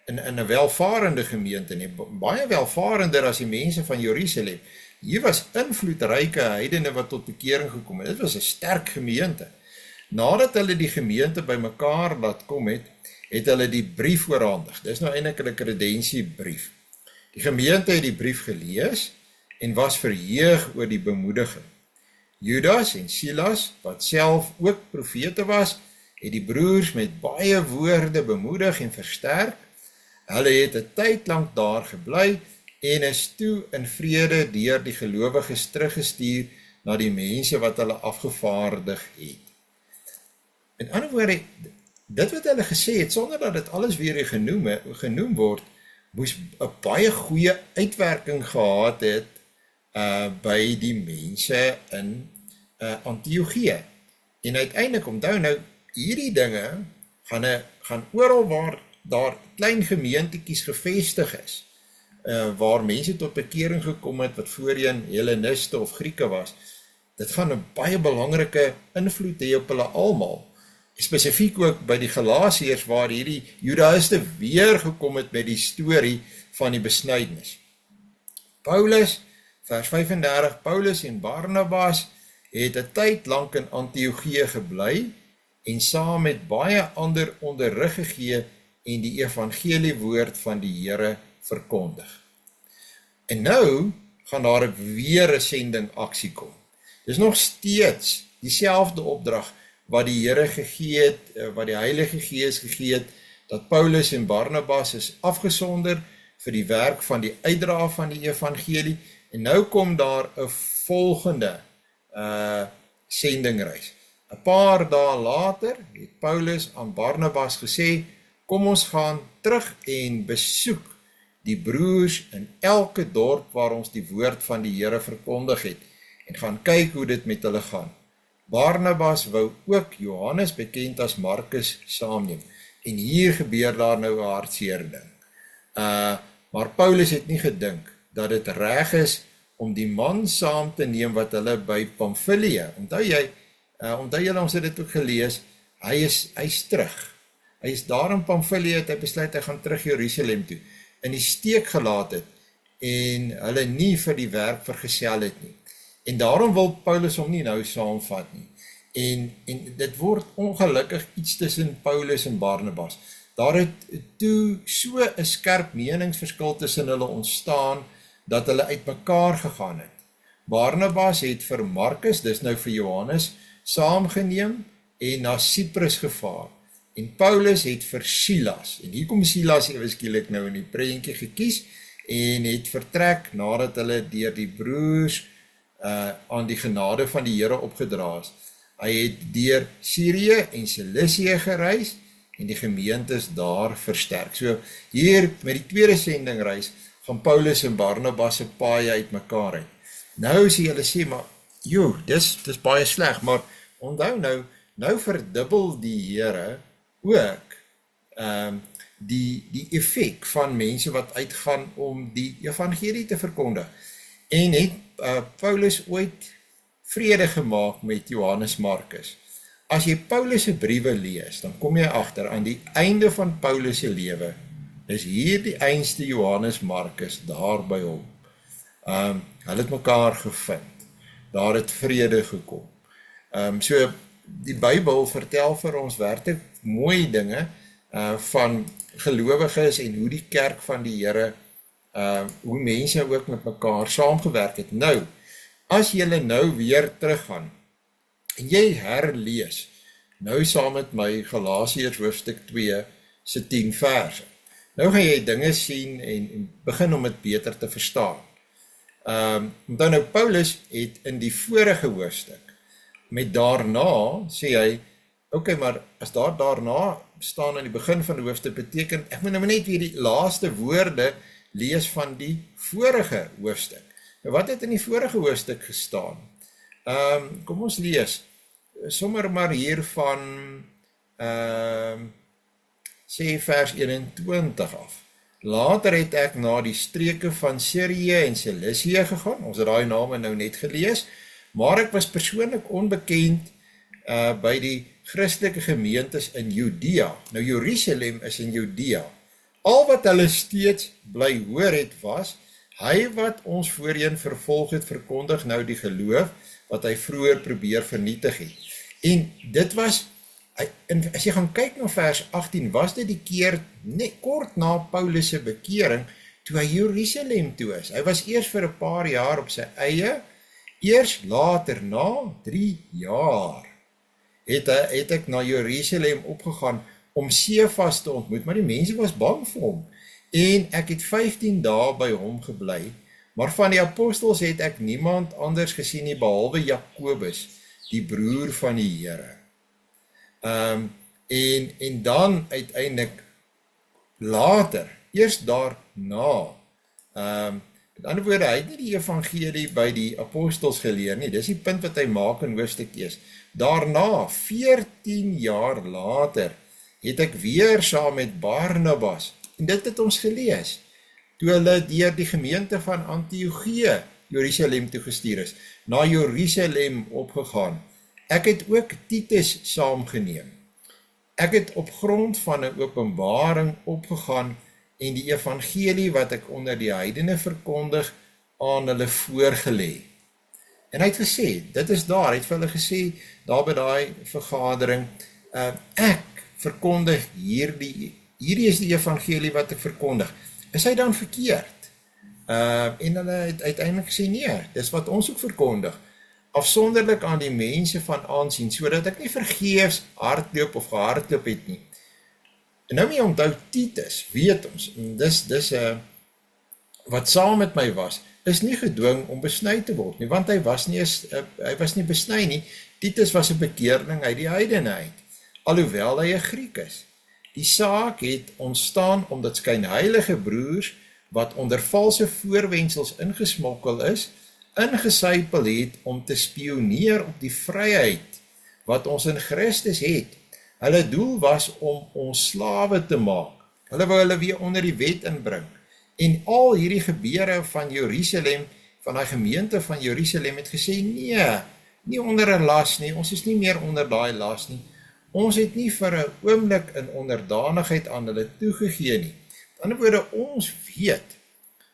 in 'n welvarende gemeente, nie, baie welvarender as die mense van Jerusalem. Hier was invloedryke heidene wat tot bekering gekom het. Dit was 'n sterk gemeente. Nadat hulle die gemeente bymekaar laat kom het hulle die brief oorhandig. Dis nou eintlik 'n kredensiebrief. Die gemeente het die brief gelees en was verheug oor die bemoediging. Judas en Silas, wat self ook profete was, het die broers met baie woorde bemoedig en versterk. Hulle het 'n tyd lank daar gebly en is toe in vrede deur die gelowiges teruggestuur na die mense wat hulle afgevaardig het. In ander woorde, dit wat hulle gesê het, sonder dat dit alles weer genoem word, moes 'n baie goeie uitwerking gehad het by die mense in Antiochië. En uiteindelik, onthou nou, hierdie dinge gaan oral waar daar klein gemeentetjies gevestig is, waar mense tot bekering gekom het, wat voorheen Helleniste of Grieke was, dit gaan 'n baie belangrike invloed hê op hulle almal. Spesifiek ook by die Galasiërs, waar hierdie Judaïste weer gekom het met die storie van die besnydenis. Paulus, vers 35, Paulus en Barnabas het 'n tyd lank in Antiochië gebly en saam met baie ander onderrig gegee en die evangeliewoord van die Here verkondig. En nou gaan daar weer 'n sending aksie kom. Dis nog steeds dieselfde opdrag wat die Here gegee het, wat die Heilige Gees gegee het, dat Paulus en Barnabas is afgesonder vir die werk van die uitdra van die evangelie, en nou kom daar 'n volgende sendingreis. 'n Paar dae later het Paulus aan Barnabas gesê, kom ons gaan terug en besoek die broers in elke dorp waar ons die woord van die Here verkondig het, en gaan kyk hoe dit met hulle gaan. Barnabas wou ook Johannes, bekend as Markus, saamneem. En hier gebeur daar nou 'n hartseer ding. Maar Paulus het nie gedink dat dit reg is om die man saam te neem wat hulle by Pamfilië. Onthou julle, ons het dit ook gelees, hy is terug. Hy is daar in Pamfilië, het hy besluit, hy gaan terug Jerusalem toe, in die steek gelaat het, en hulle nie vir die werk vergesel het nie. En daarom wil Paulus hom nie nou saamvat nie. En dit word ongelukkig iets tussen Paulus en Barnabas. Daar het toe so 'n skerp meningsverskil tussen hulle ontstaan, dat hulle uitmekaar gegaan het. Barnabas het vir Markus, dis nou vir Johannes, saamgeneem en na Cyprus gevaar. En Paulus het vir Silas, en hier kom Silas ewe skielik nou in die prentjie gekies, en het vertrek nadat hulle deur die broers aan die genade van die Here opgedra is. Hy het deur Sirië en Cilicië gereis, en die gemeentes daar versterk. So hier met die tweede sendingreis, gaan Paulus en Barnabas se paai uitmekaar uit. Nou sê hulle sê, maar dis baie sleg, maar onthou nou verdubbel die Here ook die effek van mense wat uitgaan om die evangelie te verkondig. En het Paulus ooit vrede gemaak met Johannes Markus. As jy Paulus se briewe lees, dan kom jy agter aan die einde van Paulus se lewe, is hier die einste Johannes Markus daar by hom. Hulle het mekaar gevind. Daar het vrede gekom. So die Bybel vertel vir ons werklik mooi dinge van gelowiges en hoe die kerk van die Here, hoe mense ook met mekaar saamgewerk het. Nou, as julle nou weer teruggaan en jy herlees, nou saam met my Galasiërs hoofstuk 2 se 10 verse. Nou gaan jy dinge sien en begin om dit beter te verstaan. Dan nou Paulus het in die vorige hoofstuk, met daarna, sê hy, okay, maar as daarna staan aan die begin van die hoofstuk, beteken, ek moet nou net weer die laaste woorde lees van die vorige hoofstuk. Nou wat het in die vorige hoofstuk gestaan? Kom ons lees, sommer maar hier van, sê vers 21 af. Later het ek na die streke van Sirië en Cilicië gegaan, ons het daai name nou net gelees, maar ek was persoonlik onbekend by die Christelike gemeentes in Judea. Nou Jerusalem is in Judea. Al wat hulle steeds bly hoor het was, hy wat ons voorheen vervolg het, verkondig nou die geloof, wat hy vroeër probeer vernietig het. En dit was, as jy gaan kyk na vers 18, was dit die keer net kort na Paulus se bekering, toe hy Jerusalem toe is. Hy was eers vir 'n paar jaar op sy eie, eers later, na 3 jaar, het ek na Jerusalem opgegaan, om Sefas te ontmoet, maar die mense was bang vir hom, en ek het 15 dae by hom gebly, maar van die apostels het ek niemand anders gesien nie, behalwe Jakobus, die broer van die Here. En dan uiteindelik later, eers daarna, met ander woorde, hy het nie die evangelie by die apostels geleer nie, dis die punt wat hy maak in hoofstuk 1. Daarna, 14 jaar later, het ek weer saam met Barnabas, en dit het ons gelees, toe hulle deur die gemeente van Antiochië Jerusalem toe gestuur is, na Jerusalem opgegaan. Ek het ook Titus saamgeneem. Ek het op grond van 'n openbaring opgegaan en die evangelie wat ek onder die heidene verkondig aan hulle voorgelê. En hy het gesê, dit is daar, hy het vir hulle gesê, daar by daai vergadering, ek verkondig hierdie is die evangelie wat ek verkondig. Is hy dan verkeerd? En hulle het uiteindelik gesê, nee, dis wat ons ook verkondig. Afsonderlik aan die mense van aansien, sodat ek nie vergeefs hardloop of gehardloop het nie. En nou nie onthou Titus, weet ons, dis wat saam met my was, is nie gedwing om besny te word nie, want hy was nie besny nie. Titus was 'n bekeerling uit die heidene uit, alhoewel hy 'n Griek is. Die saak het ontstaan omdat skynheilige broers, wat onder valse voorwendsels ingesmokkel is, ingesypel het om te spioneer op die vryheid wat ons in Christus het. Hulle doel was om ons slawe te maak. Hulle wou hulle weer onder die wet inbring. En al hierdie gebeure van Jerusalem, van die gemeente van Jerusalem het gesê, nee, nie onder 'n las nie, ons is nie meer onder daai las nie. Ons het nie vir 'n oomblik in onderdanigheid aan hulle toegegee nie. Aan die ander woorde, ons weet,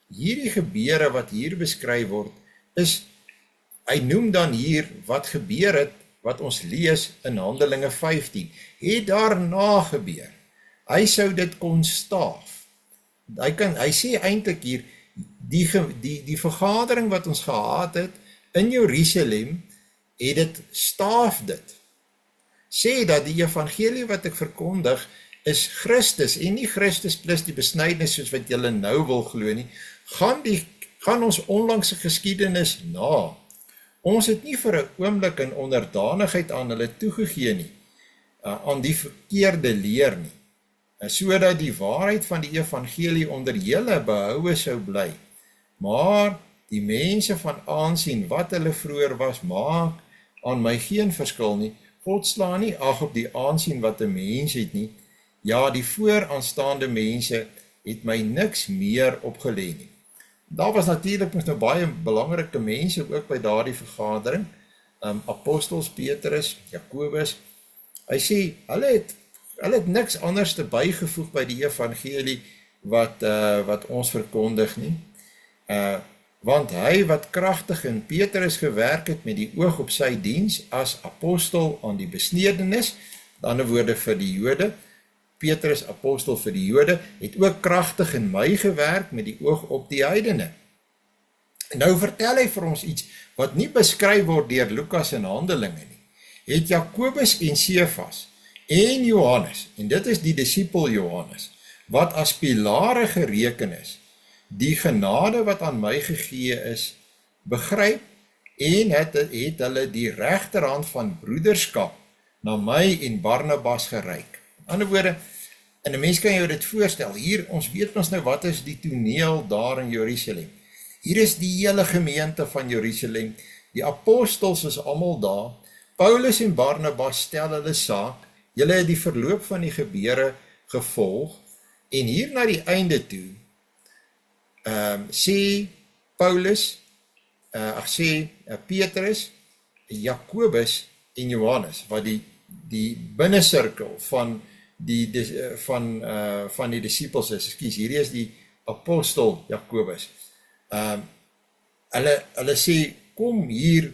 hierdie gebeure wat hier beskryf word, is hy noem dan hier wat gebeur het, wat ons lees in Handelinge 15, het daarna gebeur. Hy sou dit kon staaf. Hy sê eintlik hier, die vergadering wat ons gehad het in Jerusalem, het dit staaf dit. Sê dat die evangelie wat ek verkondig is Christus en nie Christus plus die besnydenis soos wat julle nou wil glo nie, gaan ons onlangse geskiedenis na. Ons het nie vir 'n oomblik in onderdanigheid aan hulle toegegee nie, aan die verkeerde leer nie, sodat die waarheid van die evangelie onder julle behoue sou bly. Maar die mense van aansien wat hulle vroeër was, maak aan my geen verskil nie. God slaan nie ag op die aansien wat 'n mens het nie. Ja, die vooraanstaande mense het my niks meer opgelê nie. Daar was natuurlik nog baie belangrike mense ook by daardie vergadering. Apostels Petrus, Jakobus. Hy sê, hulle het niks anders te bygevoeg by die evangelie wat ons verkondig nie. Want hy wat kragtig in Petrus gewerk het met die oog op sy diens as apostel aan die besnedenis, met ander woorde vir die Jode, Petrus apostel vir die Jode, het ook kragtig in my gewerk met die oog op die heidene. Nou vertel hy vir ons iets wat nie beskryf word deur Lukas in Handelinge nie. Het Jakobus en Sefas en Johannes, en dit is die disipel Johannes, wat as pilare gereken is, die genade wat aan my gegee is, begryp en het hulle die regterhand van broederskap na my en Barnabas gereik. Aan die ander woorde, en 'n mens kan jou dit voorstel, hier, ons weet ons nou wat is die toneel daar in Jerusalem. Hier is die hele gemeente van Jerusalem, die apostels is almal daar, Paulus en Barnabas stel hulle saak, julle het die verloop van die gebeure gevolg, en hier na die einde toe, sê Paulus, sê Petrus, Jakobus en Johannes, wat die binnensirkel van die disciples is, hierdie is die apostel Jakobus. Hulle sê, kom hier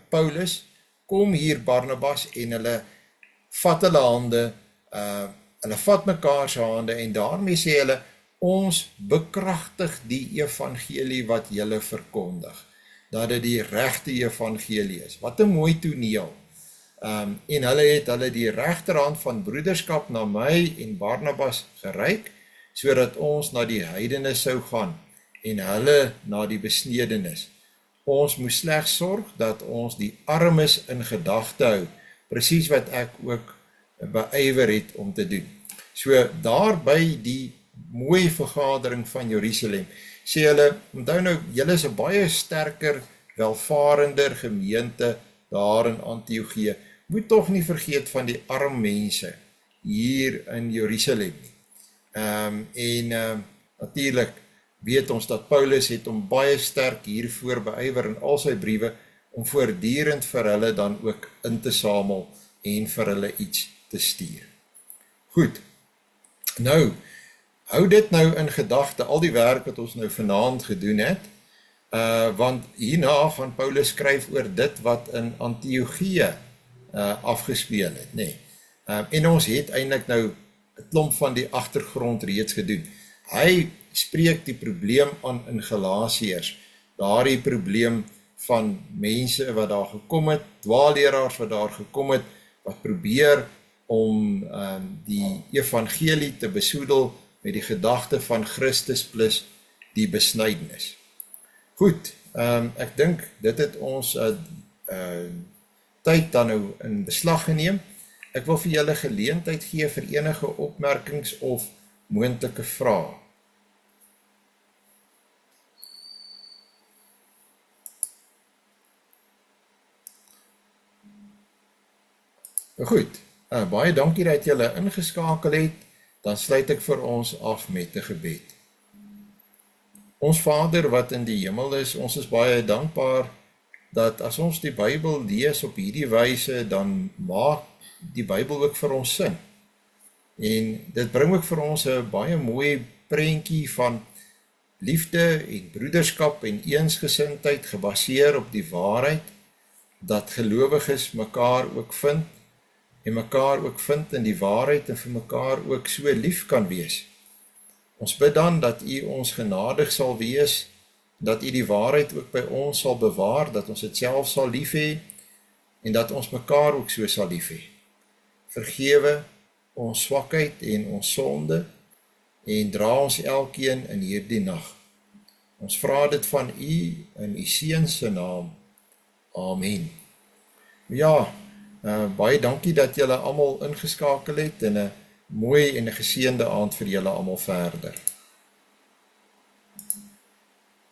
Paulus, kom hier Barnabas, en hulle vat hulle hande, hulle vat mekaar se hande, en daarmee sê hulle, ons bekragtig die evangelie wat julle verkondig, dat dit die regte evangelie is. Wat 'n mooi toneel. En hulle het die regterhand van broederskap na my en Barnabas gereik, sodat ons na die heidene sou gaan, en hulle na die besnedenis. Ons moes slegs sorg dat ons die armes in gedagte hou, presies wat ek ook beywer het om te doen. So daar by die mooie vergadering van Jerusalem, sê hulle, onthou nou, julle is 'n baie sterker, welvarender gemeente daar in Antiochië, moet tog nie vergeet van die arm mense hier in Jerusalem nie. Natuurlik weet ons dat Paulus het om baie sterk hiervoor beywer in al sy briewe, om voortdurend vir hulle dan ook in te samel en vir hulle iets te stuur. Goed, nou, hou dit nou in gedagte, al die werk wat ons nou vanaand gedoen het, want hierna gaan Paulus skryf oor dit wat in Antiochië afgespeel het, nee. En ons het eintlik nou 'n klomp van die agtergrond reeds gedoen. Hy spreek die probleem aan in Galasiërs, daardie probleem van mense wat daar gekom het, dwaalleraars wat daar gekom het, wat probeer om die evangelie te besoedel met die gedagte van Christus plus die besnydenis. Goed, ek dink dit het ons tyd dan nou in beslag geneem. Ek wil vir julle geleentheid gee vir enige opmerkings of moontlike vrae. Goed, baie dankie dat julle ingeskakel het. Dan sluit ek vir ons af met 'n gebed. Ons Vader wat in die hemel is, ons is baie dankbaar dat as ons die Bybel lees op hierdie wyse, dan maak die Bybel ook vir ons sin. En dit bring ook vir ons 'n baie mooi prentjie van liefde en broederskap en eensgesindheid gebaseer op die waarheid, dat gelowiges mekaar ook vind, en mekaar ook vind in die waarheid en vir mekaar ook so lief kan wees. Ons bid dan dat U ons genadig sal wees, dat U die waarheid ook by ons sal bewaar, dat ons dit self sal lief hê, en dat ons mekaar ook so sal lief hê. Vergewe ons swakheid en ons sonde, en dra ons elkeen in hierdie nag. Ons vra dit van U in U Seun se naam. Amen. Ja, baie dankie dat julle almal ingeskakel het, en 'n mooi en 'n geseënde aand vir julle almal verder.